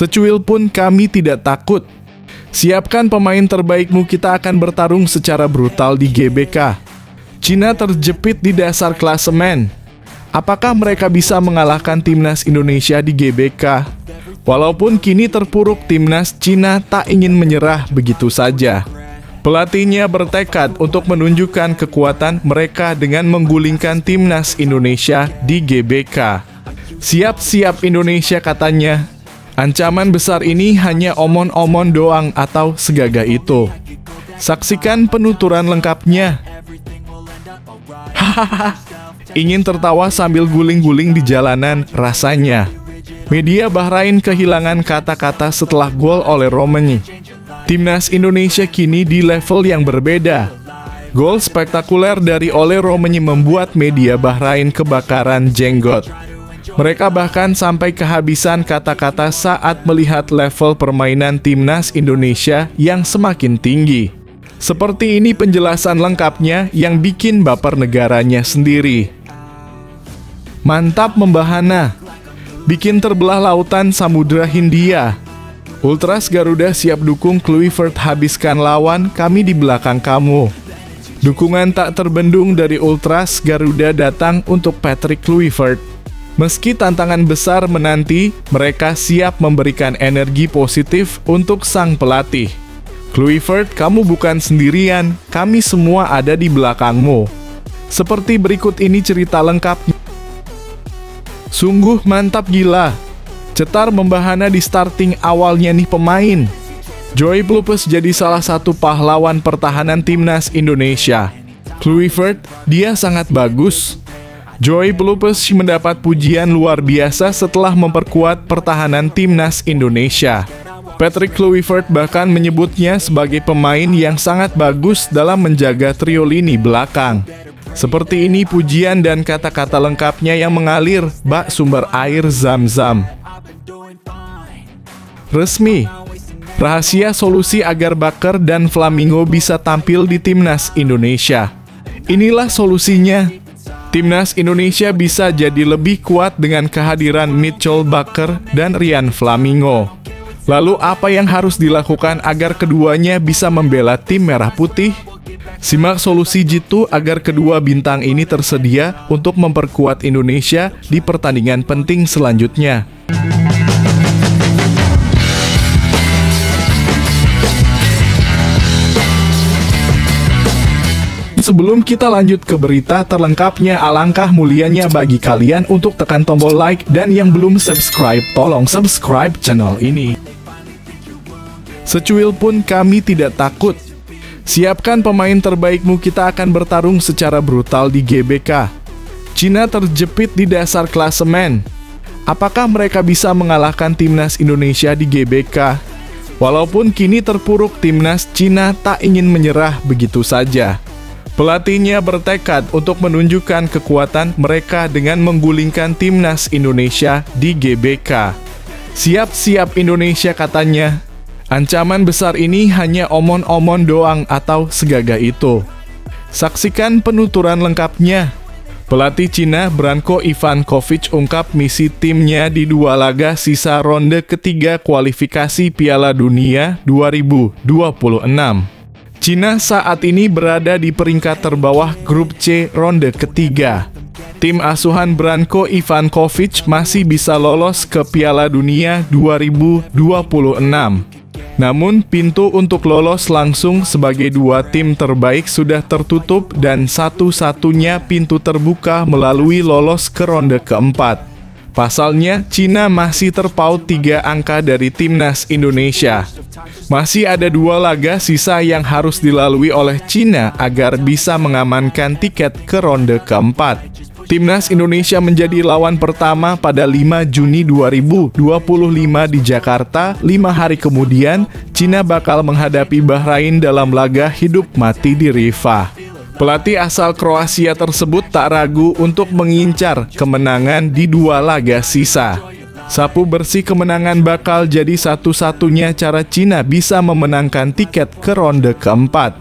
Secuil pun kami tidak takut. Siapkan pemain terbaikmu, kita akan bertarung secara brutal di GBK. Cina terjepit di dasar klasemen. Apakah mereka bisa mengalahkan timnas Indonesia di GBK? Walaupun kini terpuruk, timnas Cina tak ingin menyerah begitu saja. Pelatihnya bertekad untuk menunjukkan kekuatan mereka dengan menggulingkan timnas Indonesia di GBK. Siap-siap Indonesia, katanya. Ancaman besar ini hanya omon-omon doang atau segagah itu. Saksikan penuturan lengkapnya. Hahaha. Ingin tertawa sambil guling-guling di jalanan rasanya. Media Bahrain kehilangan kata-kata setelah gol oleh Romani. Timnas Indonesia kini di level yang berbeda. Gol spektakuler dari Ole Romani membuat media Bahrain kebakaran jenggot. Mereka bahkan sampai kehabisan kata-kata saat melihat level permainan timnas Indonesia yang semakin tinggi. Seperti ini penjelasan lengkapnya yang bikin baper negaranya sendiri. Mantap membahana. Bikin terbelah lautan Samudra Hindia. Ultras Garuda siap dukung Kluivert, habiskan lawan, kami di belakang kamu. Dukungan tak terbendung dari Ultras Garuda datang untuk Patrick Kluivert. Meski tantangan besar menanti, mereka siap memberikan energi positif untuk sang pelatih. Kluivert, kamu bukan sendirian, kami semua ada di belakangmu. Seperti berikut ini cerita lengkapnya. Sungguh mantap gila. Cetar membahana di starting awalnya nih pemain. Joey Pluppes jadi salah satu pahlawan pertahanan timnas Indonesia. Kluivert, dia sangat bagus. Joey Pluppes mendapat pujian luar biasa setelah memperkuat pertahanan timnas Indonesia. Patrick Kluivert bahkan menyebutnya sebagai pemain yang sangat bagus dalam menjaga trio lini belakang. Seperti ini pujian dan kata-kata lengkapnya yang mengalir bak sumber air Zam-Zam. Resmi. Rahasia solusi agar Baker dan Flamingo bisa tampil di timnas Indonesia. Inilah solusinya. Timnas Indonesia bisa jadi lebih kuat dengan kehadiran Mitchell Baker dan Ryan Flamingo. Lalu apa yang harus dilakukan agar keduanya bisa membela tim merah putih? Simak solusi jitu agar kedua bintang ini tersedia untuk memperkuat Indonesia di pertandingan penting selanjutnya. Sebelum kita lanjut ke berita terlengkapnya, alangkah mulianya bagi kalian untuk tekan tombol like, dan yang belum subscribe, tolong subscribe channel ini. Secuil pun kami tidak takut. Siapkan pemain terbaikmu, kita akan bertarung secara brutal di GBK. Cina terjepit di dasar klasemen. Apakah mereka bisa mengalahkan timnas Indonesia di GBK? Walaupun kini terpuruk, timnas Cina tak ingin menyerah begitu saja. Pelatihnya bertekad untuk menunjukkan kekuatan mereka dengan menggulingkan timnas Indonesia di GBK. Siap-siap Indonesia, katanya. Ancaman besar ini hanya omon-omon doang atau segagah itu. Saksikan penuturan lengkapnya. Pelatih Cina Branko Ivankovic ungkap misi timnya di dua laga sisa ronde ketiga kualifikasi Piala Dunia 2026. Cina saat ini berada di peringkat terbawah grup C ronde ketiga. Tim asuhan Branko Ivankovic masih bisa lolos ke Piala Dunia 2026. Namun, pintu untuk lolos langsung sebagai dua tim terbaik sudah tertutup dan satu-satunya pintu terbuka melalui lolos ke ronde keempat. Pasalnya, Cina masih terpaut 3 angka dari timnas Indonesia. Masih ada 2 laga sisa yang harus dilalui oleh Cina agar bisa mengamankan tiket ke ronde keempat. Timnas Indonesia menjadi lawan pertama pada 5 Juni 2025 di Jakarta. 5 hari kemudian, Cina bakal menghadapi Bahrain dalam laga hidup mati di Rifah. Pelatih asal Kroasia tersebut tak ragu untuk mengincar kemenangan di 2 laga sisa. Sapu bersih kemenangan bakal jadi satu-satunya cara Cina bisa memenangkan tiket ke ronde keempat.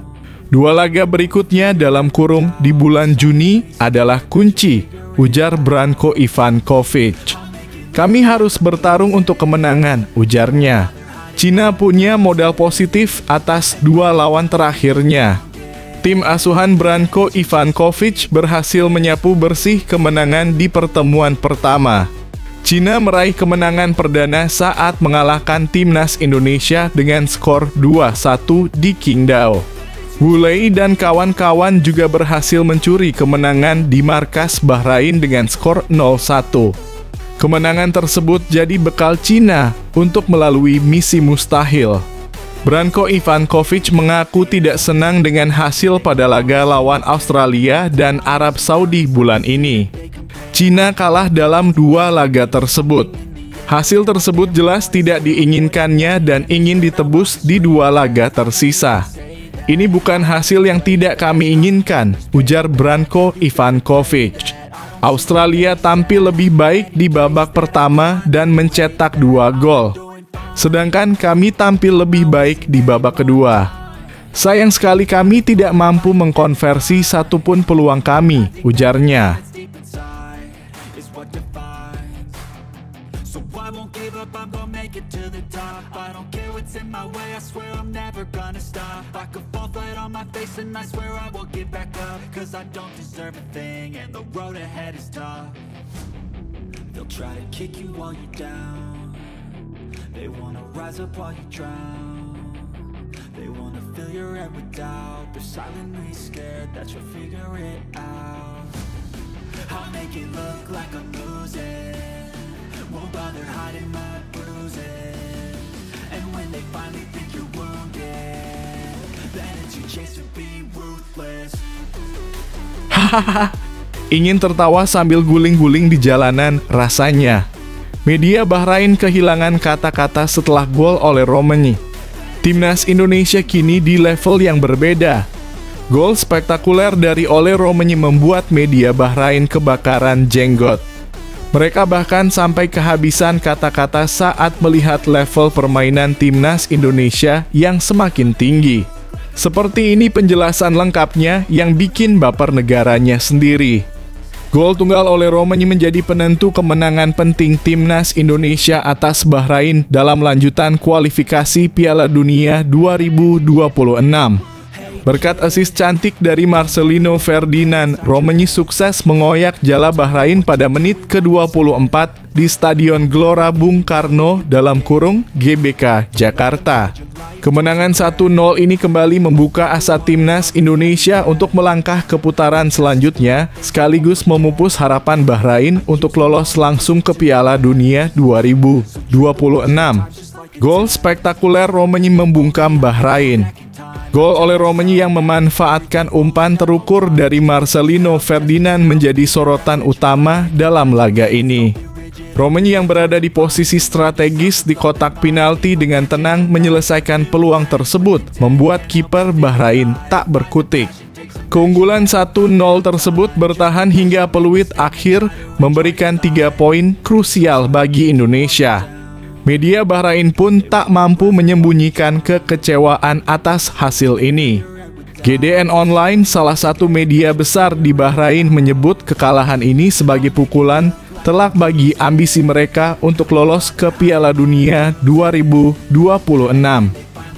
2 laga berikutnya dalam kurung di bulan Juni adalah kunci, ujar Branko Ivankovic. Kami harus bertarung untuk kemenangan, ujarnya. Cina punya modal positif atas 2 lawan terakhirnya. Tim asuhan Branko Ivanovic berhasil menyapu bersih kemenangan di pertemuan pertama. Cina meraih kemenangan perdana saat mengalahkan timnas Indonesia dengan skor 2-1 di Qingdao. Wu Lei dan kawan-kawan juga berhasil mencuri kemenangan di markas Bahrain dengan skor 0-1. Kemenangan tersebut jadi bekal Cina untuk melalui misi mustahil. Branko Ivanovic mengaku tidak senang dengan hasil pada laga lawan Australia dan Arab Saudi bulan ini. Cina kalah dalam 2 laga tersebut. Hasil tersebut jelas tidak diinginkannya dan ingin ditebus di 2 laga tersisa. Ini bukan hasil yang tidak kami inginkan, ujar Branko Ivanovic. Australia tampil lebih baik di babak pertama dan mencetak 2 gol. Sedangkan kami tampil lebih baik di babak kedua. Sayang sekali kami tidak mampu mengkonversi satupun peluang kami, ujarnya. They wanna rise up while you drown. They wanna fill your head with doubt. They're silently scared that you'll figure it out. I'll make it look like I'm losing. Won't bother hiding my bruises. And when they finally think you're wounded, then it's your chance to be ruthless. Hahaha, ingin tertawa sambil guling-guling di jalanan rasanya. Media Bahrain kehilangan kata-kata setelah gol oleh Romani. Timnas Indonesia kini di level yang berbeda. Gol spektakuler dari Ole Romani membuat media Bahrain kebakaran jenggot. Mereka bahkan sampai kehabisan kata-kata saat melihat level permainan Timnas Indonesia yang semakin tinggi. Seperti ini penjelasan lengkapnya yang bikin baper negaranya sendiri. Gol tunggal oleh Romani menjadi penentu kemenangan penting Timnas Indonesia atas Bahrain dalam lanjutan kualifikasi Piala Dunia 2026. Berkat assist cantik dari Marcelino Ferdinand, Romani sukses mengoyak jala Bahrain pada menit ke-24 di Stadion Gelora Bung Karno (GBK) Jakarta. Kemenangan 1-0 ini kembali membuka asa Timnas Indonesia untuk melangkah ke putaran selanjutnya, sekaligus memupus harapan Bahrain untuk lolos langsung ke Piala Dunia 2026. Gol spektakuler Romani membungkam Bahrain. Gol oleh Romani yang memanfaatkan umpan terukur dari Marcelino Ferdinand menjadi sorotan utama dalam laga ini. Romani yang berada di posisi strategis di kotak penalti dengan tenang menyelesaikan peluang tersebut, membuat kiper Bahrain tak berkutik. Keunggulan 1-0 tersebut bertahan hingga peluit akhir, memberikan 3 poin krusial bagi Indonesia. Media Bahrain pun tak mampu menyembunyikan kekecewaan atas hasil ini. GDN Online, salah satu media besar di Bahrain, menyebut kekalahan ini sebagai pukulan telak bagi ambisi mereka untuk lolos ke Piala Dunia 2026.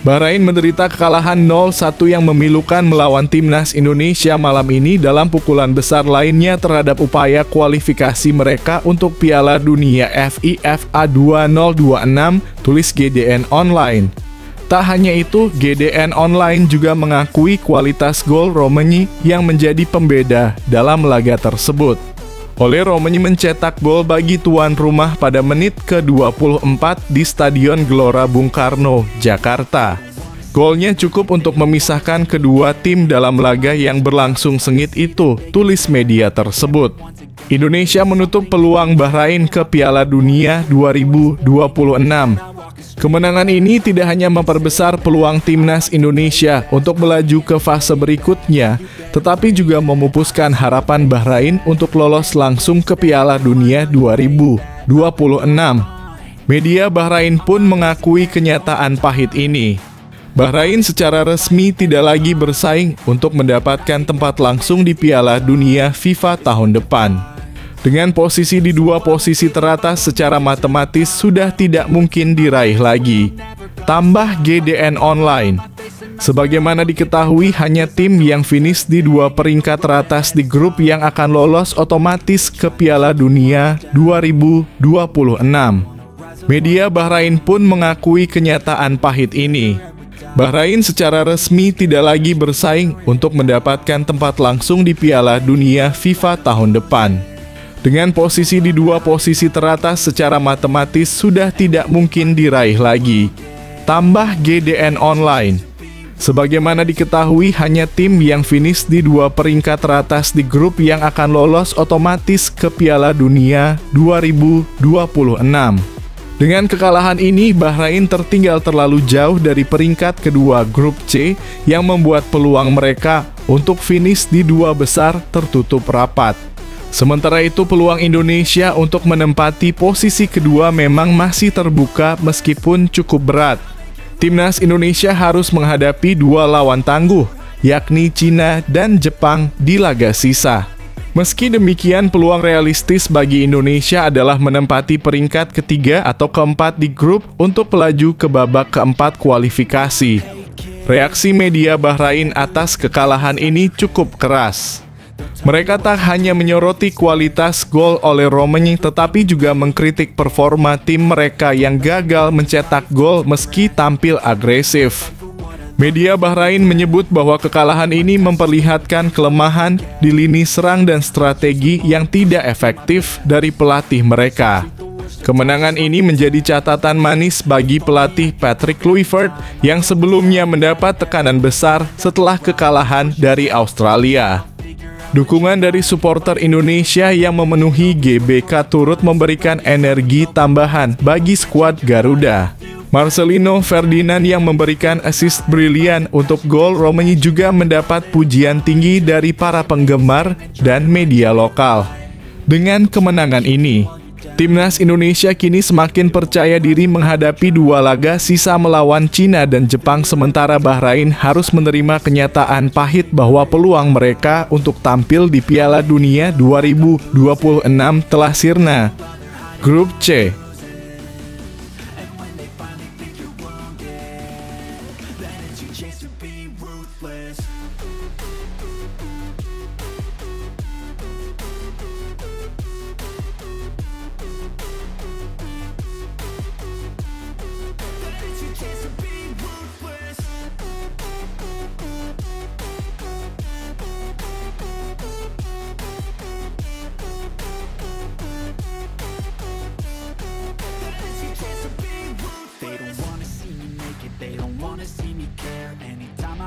Bahrain menderita kekalahan 0-1 yang memilukan melawan Timnas Indonesia malam ini dalam pukulan besar lainnya terhadap upaya kualifikasi mereka untuk Piala Dunia FIFA 2026, tulis GDN Online. Tak hanya itu, GDN Online juga mengakui kualitas gol Romani yang menjadi pembeda dalam laga tersebut. Ole Romani mencetak gol bagi tuan rumah pada menit ke-24 di Stadion Gelora Bung Karno, Jakarta. Golnya cukup untuk memisahkan kedua tim dalam laga yang berlangsung sengit itu, tulis media tersebut. Indonesia menutup peluang Bahrain ke Piala Dunia 2026. Kemenangan ini tidak hanya memperbesar peluang Timnas Indonesia untuk melaju ke fase berikutnya, tetapi juga memupuskan harapan Bahrain untuk lolos langsung ke Piala Dunia 2026. Media Bahrain pun mengakui kenyataan pahit ini. Bahrain secara resmi tidak lagi bersaing untuk mendapatkan tempat langsung di Piala Dunia FIFA tahun depan. Dengan posisi di dua posisi teratas secara matematis sudah tidak mungkin diraih lagi. Tambah GDN Online. Sebagaimana diketahui, hanya tim yang finish di dua peringkat teratas di grup yang akan lolos otomatis ke Piala Dunia 2026. Media Bahrain pun mengakui kenyataan pahit ini. Bahrain secara resmi tidak lagi bersaing untuk mendapatkan tempat langsung di Piala Dunia FIFA tahun depan. Dengan posisi di dua posisi teratas secara matematis sudah tidak mungkin diraih lagi. Tambah GDN Online. Sebagaimana diketahui, hanya tim yang finish di dua peringkat teratas di grup yang akan lolos otomatis ke Piala Dunia 2026. Dengan kekalahan ini, Bahrain tertinggal terlalu jauh dari peringkat kedua grup C yang membuat peluang mereka untuk finish di dua besar tertutup rapat. Sementara itu, peluang Indonesia untuk menempati posisi kedua memang masih terbuka meskipun cukup berat. Timnas Indonesia harus menghadapi dua lawan tangguh, yakni Cina dan Jepang di laga sisa. Meski demikian, peluang realistis bagi Indonesia adalah menempati peringkat ketiga atau keempat di grup untuk melaju ke babak keempat kualifikasi. Reaksi media Bahrain atas kekalahan ini cukup keras. Mereka tak hanya menyoroti kualitas gol oleh Romani, tetapi juga mengkritik performa tim mereka yang gagal mencetak gol meski tampil agresif. Media Bahrain menyebut bahwa kekalahan ini memperlihatkan kelemahan di lini serang dan strategi yang tidak efektif dari pelatih mereka. Kemenangan ini menjadi catatan manis bagi pelatih Patrick Kluivert yang sebelumnya mendapat tekanan besar setelah kekalahan dari Australia. Dukungan dari supporter Indonesia yang memenuhi GBK turut memberikan energi tambahan bagi skuad Garuda. Marcelino Ferdinand yang memberikan assist brilian untuk gol Romani juga mendapat pujian tinggi dari para penggemar dan media lokal. Dengan kemenangan ini, Timnas Indonesia kini semakin percaya diri menghadapi dua laga sisa melawan Cina dan Jepang, sementara Bahrain harus menerima kenyataan pahit bahwa peluang mereka untuk tampil di Piala Dunia 2026 telah sirna. Grup C.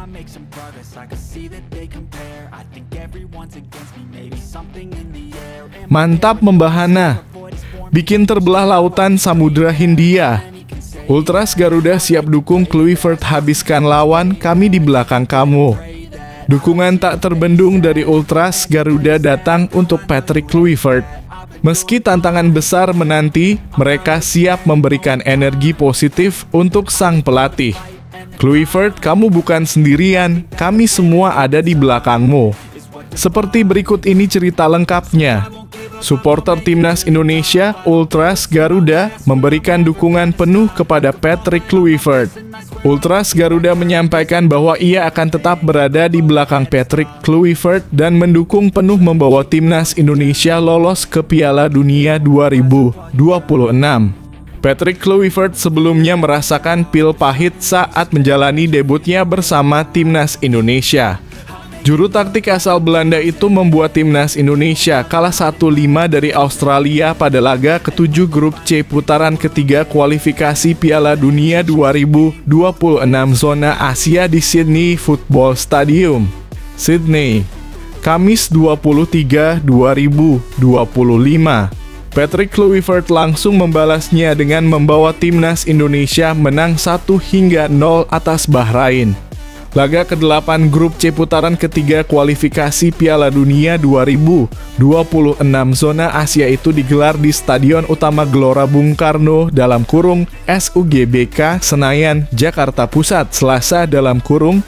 Make some progress, I can see that they compare. I think everyone's against me, maybe something in the air. Mantap membahana. Bikin terbelah lautan Samudra Hindia. Ultras Garuda siap dukung Kluivert, habiskan lawan, kami di belakang kamu. Dukungan tak terbendung dari Ultras Garuda datang untuk Patrick Kluivert. Meski tantangan besar menanti, mereka siap memberikan energi positif untuk sang pelatih. Kluivert, kamu bukan sendirian, kami semua ada di belakangmu. Seperti berikut ini cerita lengkapnya. Supporter Timnas Indonesia, Ultras Garuda, memberikan dukungan penuh kepada Patrick Kluivert. Ultras Garuda menyampaikan bahwa ia akan tetap berada di belakang Patrick Kluivert dan mendukung penuh membawa Timnas Indonesia lolos ke Piala Dunia 2026. Patrick Kluivert sebelumnya merasakan pil pahit saat menjalani debutnya bersama Timnas Indonesia. Juru taktik asal Belanda itu membuat Timnas Indonesia kalah 1-5 dari Australia pada laga ke-7 grup C putaran ketiga kualifikasi Piala Dunia 2026 zona Asia di Sydney Football Stadium, Sydney, Kamis 23 2025. Patrick Kluivert langsung membalasnya dengan membawa Timnas Indonesia menang 1-0 atas Bahrain. Laga ke-8 grup C putaran ketiga kualifikasi Piala Dunia 2026 zona Asia itu digelar di Stadion Utama Gelora Bung Karno (SUGBK) Senayan, Jakarta Pusat, Selasa (25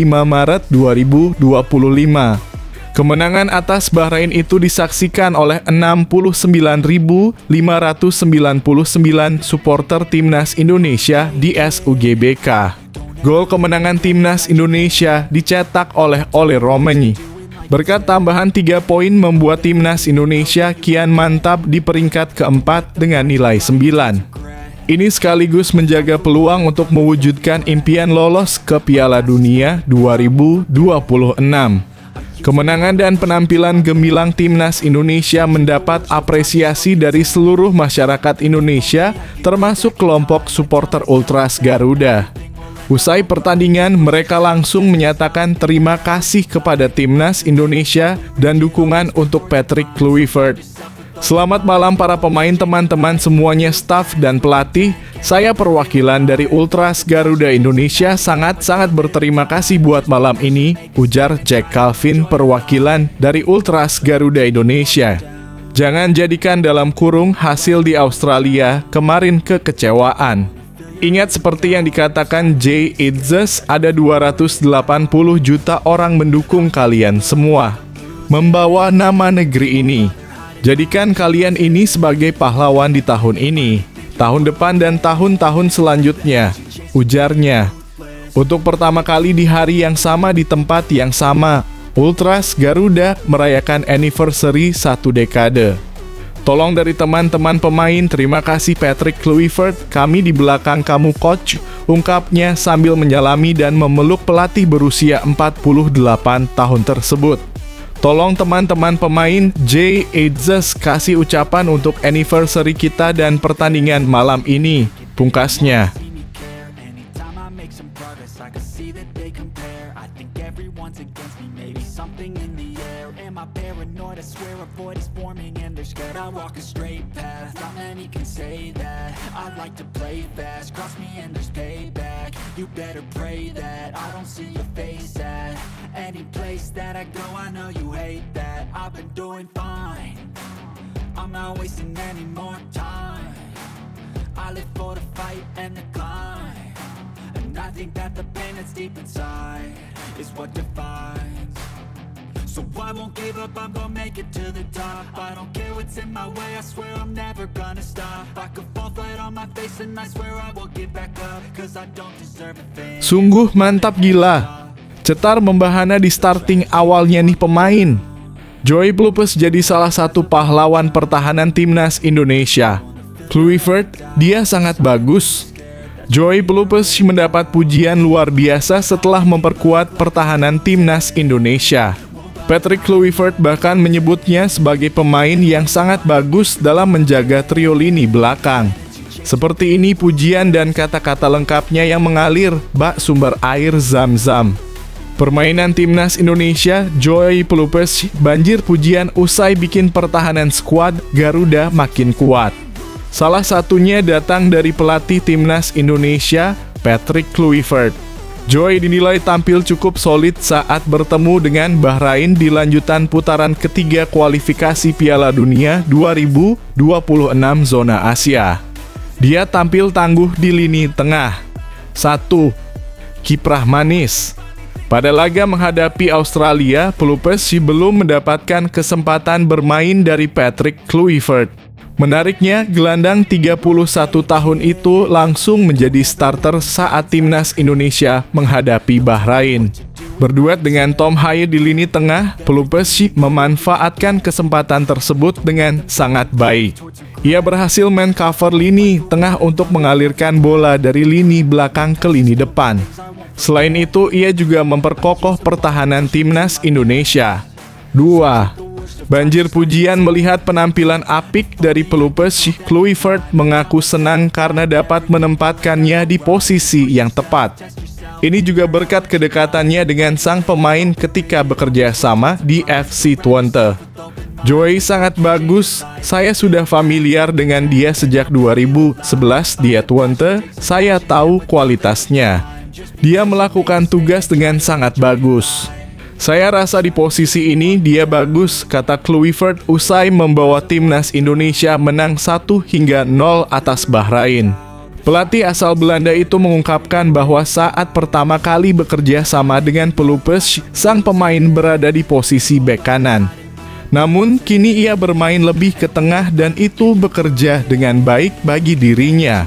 Maret 2025). Kemenangan atas Bahrain itu disaksikan oleh 69.599 supporter Timnas Indonesia di SUGBK. Gol kemenangan Timnas Indonesia dicetak oleh Romagnoli. Berkat tambahan 3 poin membuat Timnas Indonesia kian mantap di peringkat keempat dengan nilai 9. Ini sekaligus menjaga peluang untuk mewujudkan impian lolos ke Piala Dunia 2026. Kemenangan dan penampilan gemilang Timnas Indonesia mendapat apresiasi dari seluruh masyarakat Indonesia, termasuk kelompok supporter Ultras Garuda. Usai pertandingan, mereka langsung menyatakan terima kasih kepada Timnas Indonesia dan dukungan untuk Patrick Kluivert. Selamat malam para pemain, teman-teman semuanya, staf dan pelatih. Saya perwakilan dari Ultras Garuda Indonesia sangat-sangat berterima kasih buat malam ini, ujar Jack Calvin, perwakilan dari Ultras Garuda Indonesia. Jangan jadikan dalam kurung hasil di Australia kemarin kekecewaan. Ingat seperti yang dikatakan Jay Itzes, ada 280 juta orang mendukung kalian semua. Membawa nama negeri ini. Jadikan kalian ini sebagai pahlawan di tahun ini, tahun depan dan tahun-tahun selanjutnya, ujarnya. Untuk pertama kali di hari yang sama di tempat yang sama, Ultras Garuda merayakan anniversary 1 dekade. Tolong dari teman-teman pemain, terima kasih Patrick Kluivert, kami di belakang kamu coach, ungkapnya sambil menyalami dan memeluk pelatih berusia 48 tahun tersebut. Tolong teman-teman pemain, Jay Itzes kasih ucapan untuk anniversary kita dan pertandingan malam ini, pungkasnya. You better pray that I don't see your face at any place that I go. I know you hate that. I've been doing fine, I'm not wasting any more time. I live for the fight and the climb, and I think that the pain that's deep inside is what defines. So I won't give up, I'm gonna make it to the top. I don't care what's in my way, I swear I'm never gonna stop. I could fall flat on my face and I swear I will get back up, cause I don't deserve a thing. Sungguh mantap gila. Cetar membahana di starting awalnya nih pemain. Joey Pluppes jadi salah satu pahlawan pertahanan Timnas Indonesia. Kluivert, dia sangat bagus. Joey Pluppes mendapat pujian luar biasa setelah memperkuat pertahanan Timnas Indonesia. Patrick Kluivert bahkan menyebutnya sebagai pemain yang sangat bagus dalam menjaga trio lini belakang. Seperti ini pujian dan kata-kata lengkapnya yang mengalir bak sumber air Zam-Zam. Permainan Timnas Indonesia, Joey Pluppes banjir pujian usai bikin pertahanan skuad Garuda makin kuat. Salah satunya datang dari pelatih Timnas Indonesia, Patrick Kluivert. Joey dinilai tampil cukup solid saat bertemu dengan Bahrain di lanjutan putaran ketiga kualifikasi Piala Dunia 2026 zona Asia. Dia tampil tangguh di lini tengah. 1. Kiprah manis. Pada laga menghadapi Australia, Pluppes belum mendapatkan kesempatan bermain dari Patrick Kluivert. Menariknya, gelandang 31 tahun itu langsung menjadi starter saat Timnas Indonesia menghadapi Bahrain. Berduet dengan Tom Haye di lini tengah, Pluppes memanfaatkan kesempatan tersebut dengan sangat baik. Ia berhasil main cover lini tengah untuk mengalirkan bola dari lini belakang ke lini depan. Selain itu, ia juga memperkokoh pertahanan Timnas Indonesia. 2. Banjir pujian melihat penampilan apik dari Pluppes. Kluivert mengaku senang karena dapat menempatkannya di posisi yang tepat. Ini juga berkat kedekatannya dengan sang pemain ketika bekerja sama di FC Twente. Joey sangat bagus, saya sudah familiar dengan dia sejak 2011 di Twente, saya tahu kualitasnya. Dia melakukan tugas dengan sangat bagus. Saya rasa di posisi ini dia bagus, kata Kluivert usai membawa Timnas Indonesia menang 1-0 atas Bahrain. Pelatih asal Belanda itu mengungkapkan bahwa saat pertama kali bekerja sama dengan pelupes, sang pemain berada di posisi bek kanan. Namun, kini ia bermain lebih ke tengah dan itu bekerja dengan baik bagi dirinya.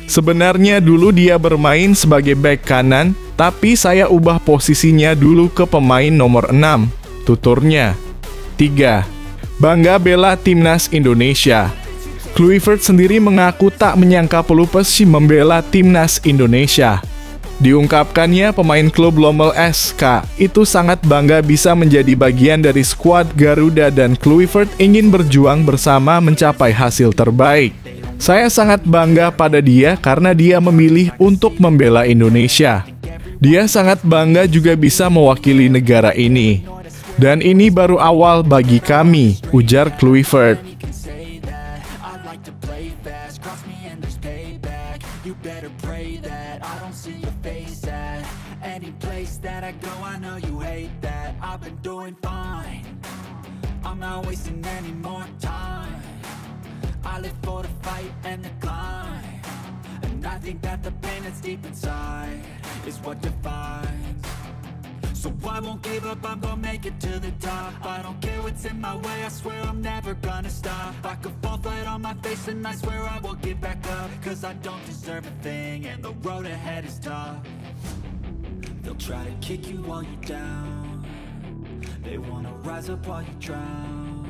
Sebenarnya dulu dia bermain sebagai bek kanan, tapi saya ubah posisinya dulu ke pemain nomor 6, tuturnya. 3. Bangga bela timnas Indonesia. Kluivert sendiri mengaku tak menyangka pelupes membela timnas Indonesia. Diungkapkannya, pemain klub Lommel SK itu sangat bangga bisa menjadi bagian dari skuad Garuda dan Kluivert ingin berjuang bersama mencapai hasil terbaik. Saya sangat bangga pada dia karena dia memilih untuk membela Indonesia. Dia sangat bangga juga bisa mewakili negara ini. Dan ini baru awal bagi kami, ujar Kluivert. So I won't give up, I'm gonna make it to the top. I don't care what's in my way, I swear I'm never gonna stop. I could fall flat on my face and I swear I will get back up. Cause I don't deserve a thing and the road ahead is tough. They'll try to kick you while you're down. They wanna rise up while you drown.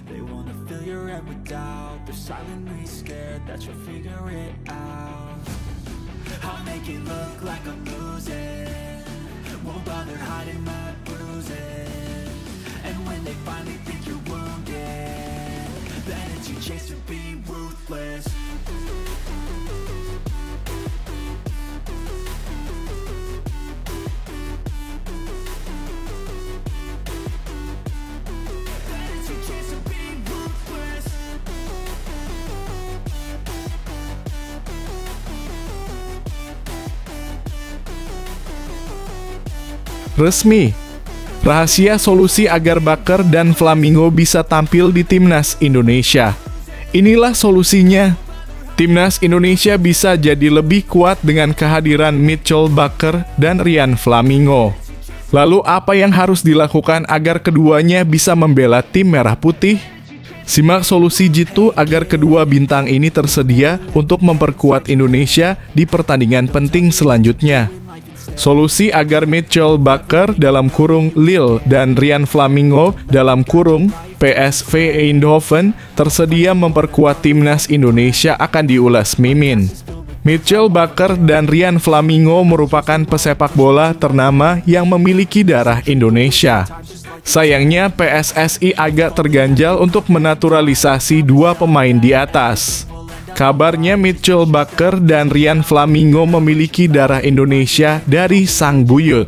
They wanna fill your head with doubt. They're silently scared that you'll figure it out. I'll make it look like I'm losing. Won't bother hiding my bruises. And when they finally think you're wounded, then it's your chance to be ruthless. Then it's your chance to be ruthless. Resmi. Rahasia solusi agar Baker dan Flamingo bisa tampil di timnas Indonesia. Inilah solusinya. Timnas Indonesia bisa jadi lebih kuat dengan kehadiran Mitchell Baker dan Ryan Flamingo. Lalu apa yang harus dilakukan agar keduanya bisa membela tim merah putih? Simak solusi jitu agar kedua bintang ini tersedia untuk memperkuat Indonesia di pertandingan penting selanjutnya. Solusi agar Mitchell Baker dalam kurung Lille dan Ryan Flamingo dalam kurung PSV Eindhoven tersedia memperkuat timnas Indonesia akan diulas Mimin. Mitchell Baker dan Ryan Flamingo merupakan pesepak bola ternama yang memiliki darah Indonesia. Sayangnya PSSI agak terganjal untuk menaturalisasi dua pemain di atas. Kabarnya Mitchell Baker dan Ryan Flamingo memiliki darah Indonesia dari sang buyut.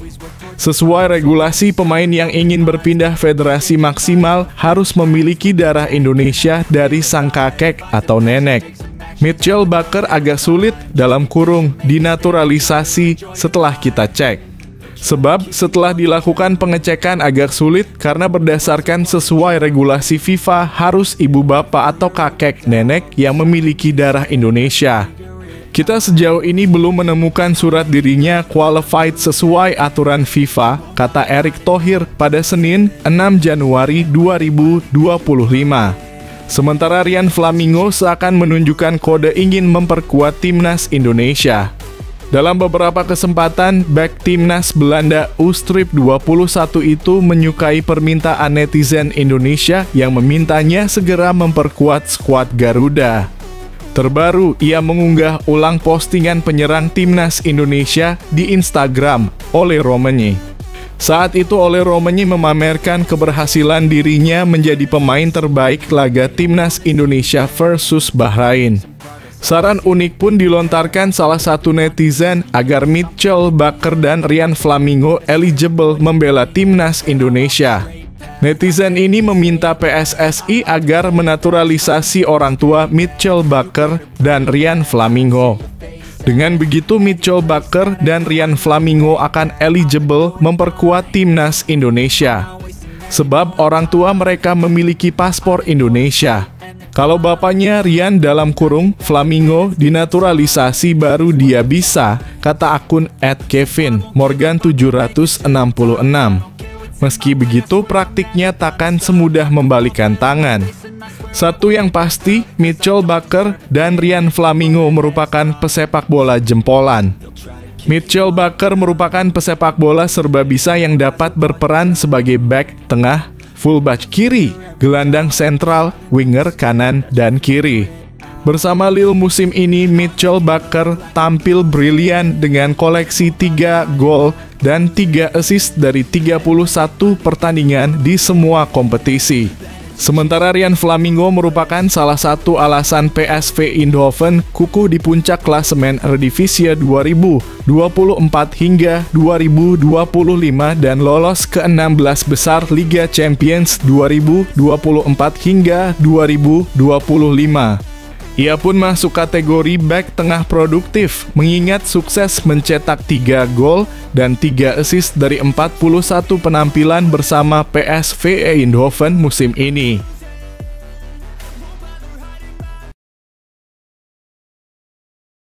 Sesuai regulasi, pemain yang ingin berpindah federasi maksimal harus memiliki darah Indonesia dari sang kakek atau nenek. Mitchell Baker agak sulit dalam kurung dinaturalisasi setelah kita cek. Sebab setelah dilakukan pengecekan agak sulit karena berdasarkan sesuai regulasi FIFA harus ibu bapak atau kakek nenek yang memiliki darah Indonesia. Kita sejauh ini belum menemukan surat dirinya qualified sesuai aturan FIFA, kata Erick Thohir pada Senin 6 Januari 2025. Sementara Ryan Flamingo seakan menunjukkan kode ingin memperkuat timnas Indonesia. Dalam beberapa kesempatan, bek timnas Belanda U-Strip 21 itu menyukai permintaan netizen Indonesia yang memintanya segera memperkuat skuad Garuda. Terbaru, ia mengunggah ulang postingan penyerang timnas Indonesia di Instagram, Ole Romani. Saat itu Ole Romani memamerkan keberhasilan dirinya menjadi pemain terbaik laga timnas Indonesia versus Bahrain. Saran unik pun dilontarkan salah satu netizen agar Mitchell Baker dan Ryan Flamingo eligible membela timnas Indonesia. Netizen ini meminta PSSI agar menaturalisasi orang tua Mitchell Baker dan Ryan Flamingo. Dengan begitu Mitchell Baker dan Ryan Flamingo akan eligible memperkuat timnas Indonesia. Sebab orang tua mereka memiliki paspor Indonesia. Kalau bapaknya Ryan dalam kurung Flamingo dinaturalisasi baru dia bisa, kata akun @KevinMorgan766. Meski begitu, praktiknya takkan semudah membalikan tangan. Satu yang pasti, Mitchell Baker dan Ryan Flamingo merupakan pesepak bola jempolan. Mitchell Baker merupakan pesepak bola serba bisa yang dapat berperan sebagai back tengah, fullback kiri, gelandang sentral, winger kanan, dan kiri. Bersama Lille musim ini, Mitchell Baker tampil brilian dengan koleksi 3 gol dan 3 assist dari 31 pertandingan di semua kompetisi. Sementara Ryan Flamingo merupakan salah satu alasan PSV Eindhoven kukuh di puncak klasemen Eredivisie 2024 hingga 2025 dan lolos ke 16 besar Liga Champions 2024 hingga 2025. Ia pun masuk kategori bek tengah produktif, mengingat sukses mencetak 3 gol dan 3 assist dari 41 penampilan bersama PSV Eindhoven musim ini.